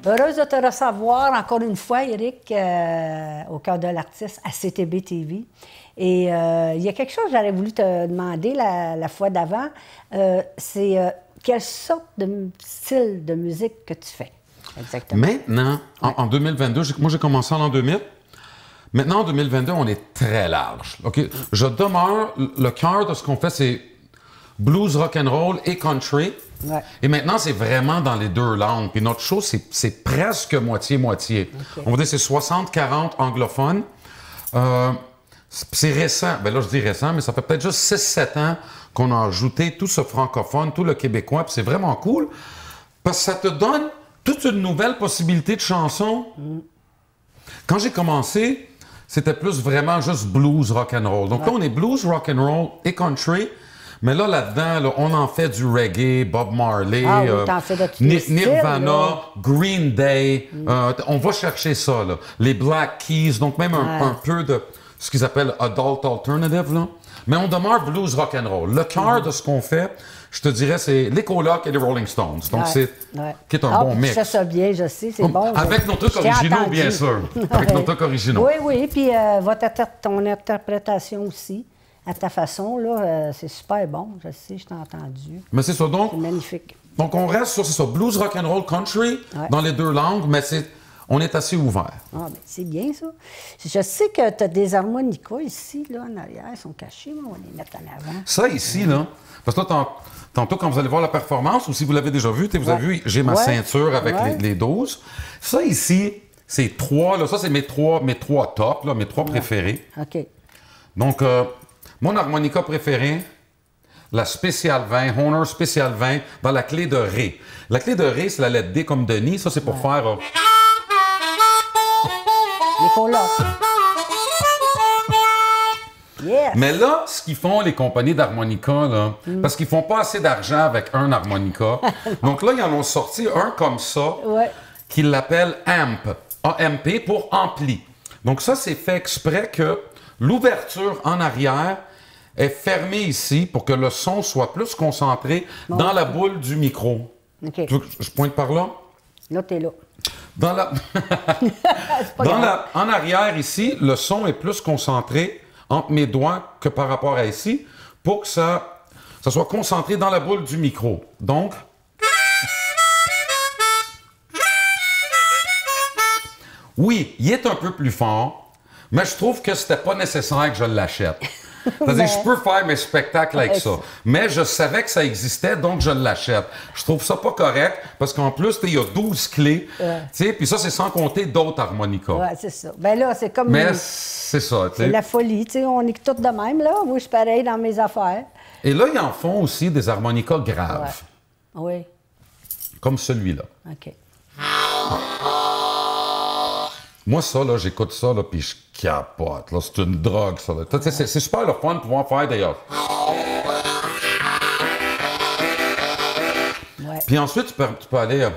Heureuse de te recevoir encore une fois, Éric, au cœur de l'artiste à CTB TV. Et il y a quelque chose que j'aurais voulu te demander la fois d'avant, c'est quelle sorte de style de musique que tu fais exactement? Maintenant, en 2022, moi j'ai commencé en l'an 2000. Maintenant, en 2022, on est très large. OK? Je demeure, le cœur de ce qu'on fait, c'est blues, rock and roll et country. Ouais. Et maintenant, c'est vraiment dans les deux langues. Puis notre show, c'est presque moitié-moitié. Okay. On va dire c'est 60-40 anglophones. C'est récent. Ben là, je dis récent, mais ça fait peut-être juste 6-7 ans qu'on a ajouté tout ce francophone, tout le québécois. Puis c'est vraiment cool parce que ça te donne toute une nouvelle possibilité de chansons. Quand j'ai commencé, c'était plus vraiment juste blues, rock and roll. Donc là, on est blues, rock and roll et country. Mais là-dedans, là, on en fait du reggae, Bob Marley, t'en fais de tous les styles, Nirvana, là. Green Day. On va chercher ça, là. Les Black Keys, donc même un peu de ce qu'ils appellent adult alternative, là. Mais on demeure blues, rock and roll. Le cœur de ce qu'on fait, je te dirais, c'est les Colocs et les Rolling Stones. Donc c'est qui est un bon mix. Tu fais ça bien, je sais, c'est bon. Avec nos trucs originaux, bien sûr. Avec nos trucs originaux. Oui, puis ton interprétation aussi. À ta façon, là, c'est super bon. Je sais, je t'ai entendu. Mais c'est ça, donc. C'est magnifique. Donc, on reste sur, c'est ça, blues, rock and roll, country, dans les deux langues, mais on est assez ouvert. Ah, bien, c'est bien, ça. Je sais que tu as des harmonicas ici, là, en arrière. Ils sont cachés, mais on va les mettre en avant. Ça, ici, là, parce que là, tantôt, quand vous allez voir la performance, ou si vous l'avez déjà vu, vous avez vu, j'ai ma ceinture avec les 12. Ça, ici, c'est 3, là, ça, c'est mes trois tops, là, mes 3 préférés. OK. Donc, mon harmonica préféré, la Spécial 20, Honor Spécial 20, dans la clé de Ré. La clé de Ré, c'est la lettre D comme Denis. Ça, c'est pour faire... Il faut là. Yes. Mais là, ce qu'ils font, les compagnies d'harmonica, là, parce qu'ils font pas assez d'argent avec un harmonica, donc là, ils en ont sorti un comme ça, qu'ils l'appellent AMP. A-M-P pour ampli. Donc ça, c'est fait exprès que l'ouverture en arrière est fermée ici pour que le son soit plus concentré dans la boule du micro. OK. Tu veux que je pointe par là? Là, t'es là. Dans la... En arrière ici, le son est plus concentré entre mes doigts que par rapport à ici pour que ça soit concentré dans la boule du micro. Donc... Oui, il est un peu plus fort, mais je trouve que c'était pas nécessaire que je l'achète. C'est-à-dire, je peux faire mes spectacles avec ça, mais je savais que ça existait, donc je l'achète. Je trouve ça pas correct, parce qu'en plus, il y a 12 clés, puis ça, c'est sans compter d'autres harmonicas. Oui, c'est ça. Ben là, c'est comme... Mais c'est ça, c'est la folie, tu sais, on est tous de même, là. Moi, je suis pareil dans mes affaires. Et là, ils en font aussi des harmonicas graves. Oui. Comme celui-là. OK. Moi, ça, là, j'écoute ça, là, puis je capote. Là, c'est une drogue, ça. C'est super le fun de pouvoir faire, d'ailleurs. Puis ensuite, tu peux aller...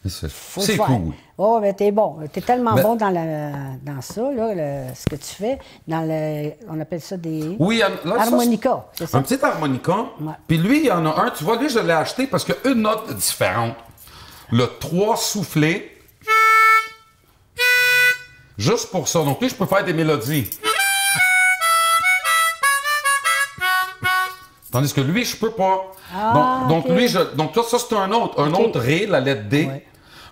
C'est cool. Oh, mais t'es bon. T'es tellement bon dans ça, là, ce que tu fais. On appelle ça des harmonicas, c'est ça? Un petit harmonica. Puis lui, il y en a un. Tu vois, lui, je l'ai acheté parce qu'il y a une note différente. Le 3 soufflé. Juste pour ça. Donc lui, je peux faire des mélodies. Tandis que lui, je peux pas. Donc lui, donc ça, c'est un autre Ré, la lettre D.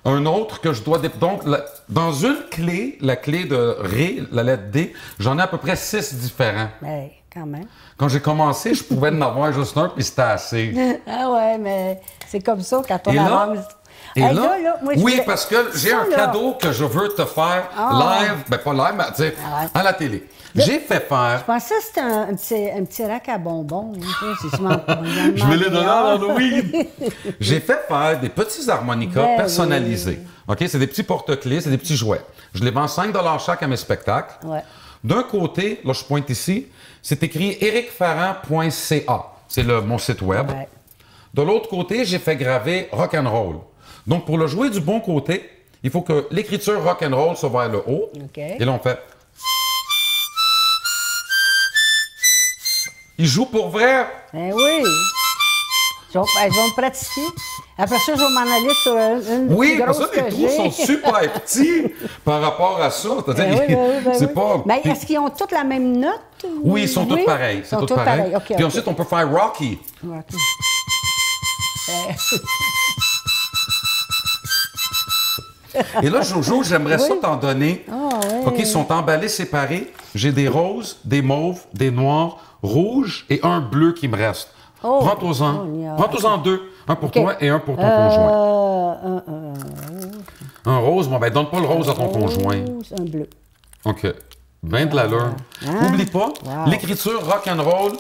Un autre que je dois... Donc, dans une clé, la clé de Ré, la lettre D, j'en ai à peu près 6 différents. Ben, quand même. Quand j'ai commencé, je pouvais en avoir juste un, puis c'était assez. Ah ouais, mais c'est comme ça quand on avance. Oui, parce que j'ai un cadeau que je veux te faire live, ben pas live, mais tu sais, à la télé. J'ai fait faire... Je pensais que c'était un petit rack à bonbons. Je vais les donner à Halloween. J'ai fait faire des petits harmonicas personnalisés. OK? C'est des petits porte-clés, c'est des petits jouets. Je les vends 5 $ chaque à mes spectacles. D'un côté, là, je pointe ici, c'est écrit ericferrand.ca. C'est mon site web. De l'autre côté, j'ai fait graver rock'n'roll. Donc, pour le jouer du bon côté, il faut que l'écriture rock'n'roll soit vers le haut. Et là, on fait... Il joue pour vrai. Ben oui. Je vais me pratiquer. Après ça, je vais m'en aller sur une Oui, plus parce grosse que les que trous j'ai. sont super petits par rapport à ça. C'est pas... Mais est-ce qu'ils ont toutes la même note? Oui, ils sont tous pareils. Ils sont tous pareils. Okay, puis ensuite, on peut faire Rocky. Rocky. Et là, Jojo, j'aimerais ça t'en donner. ouais. OK, ils sont emballés séparés. J'ai des roses, des mauves, des noirs, rouges et un bleu qui me reste. Prends-toi-en. Prends-toi-en deux. Un pour toi et un pour ton conjoint. Un rose, bon, ben donne pas le rose à ton conjoint. Un bleu. OK. Ben de l'allure. Oublie pas, l'écriture rock'n'roll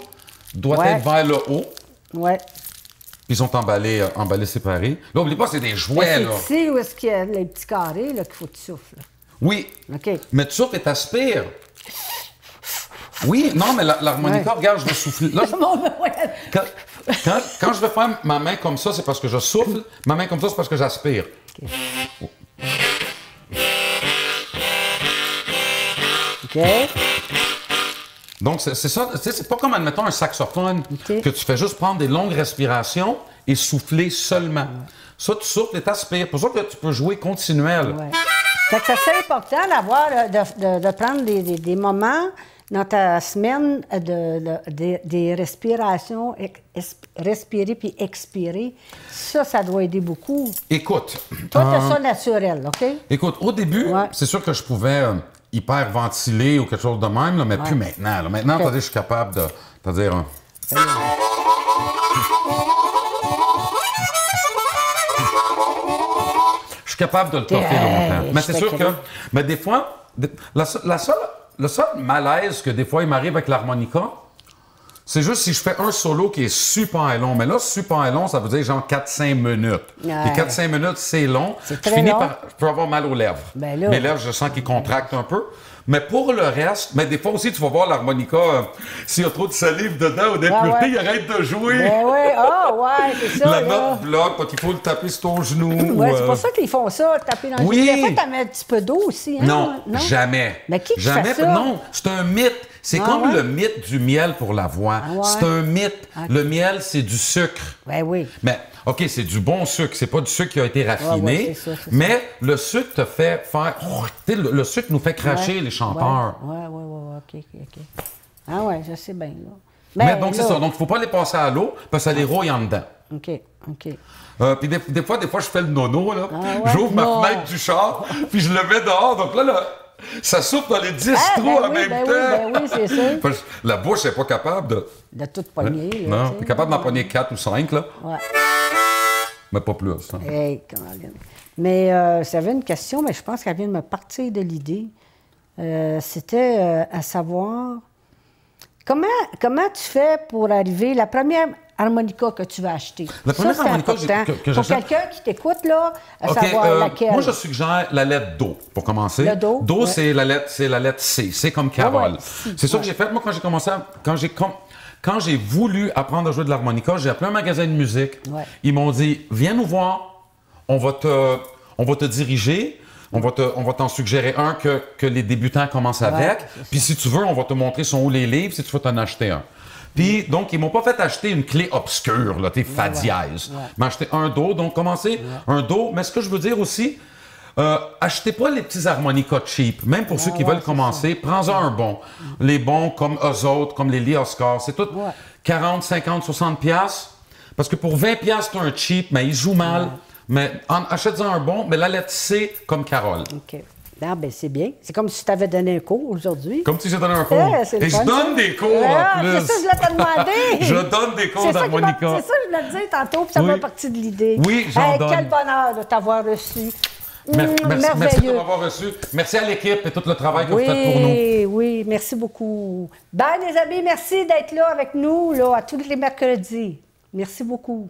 doit être vers le haut. Ouais. Puis ils sont emballés séparés. Là, oublie pas, c'est des jouets, là. C'est ici où est-ce qu'il y a les petits carrés là, qu'il faut que tu souffles. Oui. OK. Mais tu souffles et t'aspires. Oui, non, mais l'harmonica, regarde, je vais souffler. Là, quand je vais faire ma main comme ça, c'est parce que je souffle. Ma main comme ça, c'est parce que j'aspire. OK. OK. Donc, c'est ça. C'est pas comme, admettons, un saxophone que tu fais juste prendre des longues respirations et souffler seulement. Ça, tu souffles et t'aspires. C'est pour ça que tu peux jouer continuel. Ouais. Fait que c'est important d'avoir, de prendre des moments dans ta semaine des respirations, respirer puis expirer. Ça doit aider beaucoup. Écoute. Toi, t'as ça naturel, OK? Écoute, au début, c'est sûr que je pouvais hyperventiler ou quelque chose de même, là, mais plus maintenant. Là. Maintenant, je suis capable de... C'est-à-dire... Je suis capable de le toffer longtemps. Mais c'est sûr que... Mais des fois, le seul malaise que des fois il m'arrive avec l'harmonica, c'est juste si je fais un solo qui est super long. Mais là, super long, ça veut dire genre 4-5 minutes. Et 4-5 minutes, c'est long. Je peux avoir mal aux lèvres. Ben là, mes lèvres, je sens qu'ils contractent un peu. Mais pour le reste, mais des fois aussi, tu vas voir l'harmonica, s'il y a trop de salive dedans ou d'impureté, il arrête de jouer. Ben oui, c'est ça. La note bloque, donc il faut le taper sur ton genou. Oui, c'est pour ça qu'ils font ça, taper dans le genou. Des fois, tu mets un petit peu d'eau aussi. Hein? Non, jamais. Mais qui fait ça? Non, c'est un mythe. C'est comme le mythe du miel pour la voix. C'est un mythe. Le miel, c'est du sucre. Ben oui. Mais, OK, c'est du bon sucre. C'est pas du sucre qui a été raffiné. C'est ça. Mais le sucre te fait faire... le sucre nous fait cracher, les chanteurs. OK. Ah ouais, je sais bien, là. Mais donc, c'est ça. Donc, il ne faut pas les passer à l'eau parce que ça les rouille en dedans. OK. Puis des fois, je fais le nono, là. J'ouvre ma fenêtre du char, puis je le mets dehors. Donc là, ça souffle dans les 10 trous en même temps. Ben oui, c'est ça. La bouche n'est pas capable de... De tout pogner, là. Non, elle est capable d'en pogner 4 ou 5, là. Ouais. Mais pas plus. Hein. Hey, mais j'avais une question, mais je pense qu'elle vient de me partir de l'idée. C'était à savoir... Comment tu fais pour arriver... La première harmonica que tu vas acheter. La première harmonica que pour quelqu'un qui t'écoute, là, à savoir laquelle. Moi, je suggère la lettre Do, pour commencer. Le Do? Do, c'est la lettre C. C'est comme Carole. C'est ça que j'ai fait. Moi, quand j'ai commencé quand j'ai voulu apprendre à jouer de l'harmonica, j'ai appelé un magasin de musique. Ils m'ont dit, viens nous voir, on va te diriger. On va t'en suggérer un que les débutants commencent avec. Puis si tu veux, on va te montrer sont où les livres si tu veux t'en acheter un. Puis donc, ils m'ont pas fait acheter une clé obscure, là, t'es fa dièse. Ils m'ont acheté un Do, donc commencez un Do. Mais ce que je veux dire aussi, achetez pas les petits harmonicas cheap. Même pour ceux qui veulent commencer, prends-en un bon. Les bons comme eux autres, comme les Lee Oscar, c'est tout 40, 50, 60 piastres. Parce que pour 20 piastres, c'est un cheap, mais il joue mal. Mais achète-en un bon, mais la lettre C comme Carole. OK. Ah, ben c'est bien. C'est comme si tu avais donné un cours aujourd'hui. Comme si j'ai donné un cours. Et je donne des cours en plus. C'est ça que je voulais te demander. Je donne des cours d'harmonica. C'est ça que je voulais te dire tantôt, puis ça m'a parti de l'idée. Oui, j'en donne. Quel bonheur de t'avoir reçu. Merci de m'avoir reçu. Merci à l'équipe et tout le travail que vous faites pour nous. Oui, merci beaucoup. Ben, les amis, merci d'être là avec nous là, à tous les mercredis. Merci beaucoup.